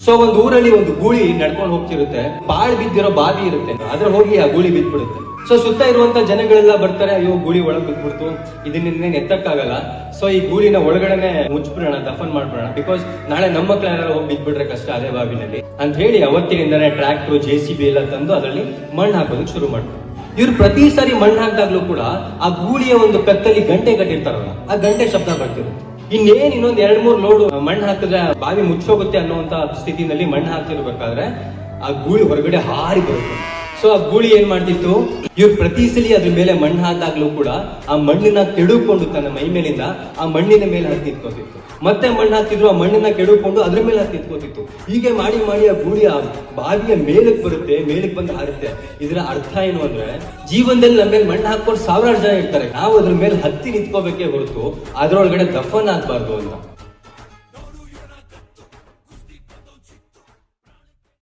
So ಒಂದು ಊರಲ್ಲಿ ಒಂದು ಗೂಳಿ ನಡ್ಕೊಂಡು ಹೋಗ್ತಿರುತ್ತೆ, ಬಾಳ್ ಬಿದ್ದಿರೋ ಬಾವಿ ಇರುತ್ತೆ, ಅದ್ರ ಹೋಗಿ ಆ ಗೂಳಿ ಬಿದ್ಬಿಡುತ್ತೆ. ಸೊ ಸುತ್ತ ಇರುವಂತ ಜನಗಳೆಲ್ಲ ಬರ್ತಾರೆ, ಅಯ್ಯೋ ಗೂಳಿ ಒಳಗ್ ಬಿದ್ಬಿಡ್ತು, ಇದನ್ನೇನ್ ಎತ್ತಕ್ಕಾಗಲ್ಲ, ಸೊ ಈ ಗೂಳಿನ ಒಳಗಡೆನೆ ಮುಚ್ಬಿಡೋಣ, ದಫನ್ ಮಾಡ್ಬಿಡೋಣ, ಬಿಕಾಸ್ ನಾಳೆ ನಮ್ಮ ಮಕ್ಳೆಲ್ಲ ಹೋಗಿ ಬಿದ್ಬಿಟ್ರೆ ಕಷ್ಟ ಅದೇ ಬಾವಿನಲ್ಲಿ ಅಂತ ಹೇಳಿ ಅವತ್ತಿನಿಂದಾನೆ ಟ್ರ್ಯಾಕ್ಟರ್, JCB ಎಲ್ಲ ತಂದು ಅದರಲ್ಲಿ ಮಣ್ಣು ಹಾಕೋದಕ್ಕೆ ಶುರು ಮಾಡ್ತಾರೆ. ಇವ್ರು ಪ್ರತಿ ಸಾರಿ ಮಣ್ಣು ಹಾಕಿದಾಗ್ಲೂ ಕೂಡ ಆ ಗೂಳಿಯ ಒಂದು ಕತ್ತಲ್ಲಿ ಗಂಟೆ ಕಟ್ಟಿರ್ತಾರಲ್ಲ, ಆ ಗಂಟೆ ಶಬ್ದ ಬರ್ತಿರುತ್ತೆ. ಇನ್ನೇನ್ ಇನ್ನೊಂದ್ 2-3 ಲೋಡ್ ಮಣ್ಣು ಹಾಕಿದ್ರೆ ಬಾವಿ ಮುಚ್ಚೋಗುತ್ತೆ ಅನ್ನುವಂತ ಸ್ಥಿತಿನಲ್ಲಿ ಮಣ್ಣು ಹಾಕ್ತಿರ್ಬೇಕಾದ್ರೆ ಆ ಗೂಳಿ ಹೊರಗಡೆ ಹಾರಿ ಬರುತ್ತೆ. ಸೊ ಆ ಗೂಳಿ ಏನ್ ಮಾಡ್ತಿತ್ತು, ಇವ್ರು ಪ್ರತಿ ಸಲ ಅದ್ರ ಮೇಲೆ ಮಣ್ಣು ಹಾಕಿದಾಗ್ಲೂ ಕೂಡ ಆ ಮಣ್ಣನ್ನ ಕೆಡುಕೊಂಡು ತನ್ನ ಮೈ ಮೇಲಿಂದ ಆ ಮಣ್ಣಿನ ಮೇಲೆ ಹತ್ತಿ ನಿಂತ್ಕೋತಿತ್ತು. ಮತ್ತೆ ಮಣ್ಣು ಹಾಕ್ತಿದ್ರು, ಆ ಮಣ್ಣನ್ನ ಕೆಡುಕೊಂಡು ಅದ್ರ ಮೇಲೆ ಹತ್ತಿ ನಿಂತ್ಕೋತಿತ್ತು. ಹೀಗೆ ಮಾಡಿ ಮಾಡಿ ಆ ಗೂಳಿ ಆ ಬಾವಿಯ ಮೇಲಕ್ಕೆ ಬರುತ್ತೆ, ಮೇಲಕ್ಕೆ ಬಂದು ಹಾರುತ್ತೆ. ಇದರ ಅರ್ಥ ಏನು ಅಂದ್ರೆ, ಜೀವನದಲ್ಲಿ ನಮ್ಮ ಮೇಲೆ ಮಣ್ಣು ಹಾಕೊಂಡು 1000 ಜನ ಇರ್ತಾರೆ, ನಾವು ಅದ್ರ ಮೇಲೆ ಹತ್ತಿ ನಿಂತ್ಕೋಬೇಕೇ ಹೊರತು ಅದ್ರೊಳಗಡೆ ದಫನ್ ಆಗ್ಬಾರ್ದು ಅಂತ.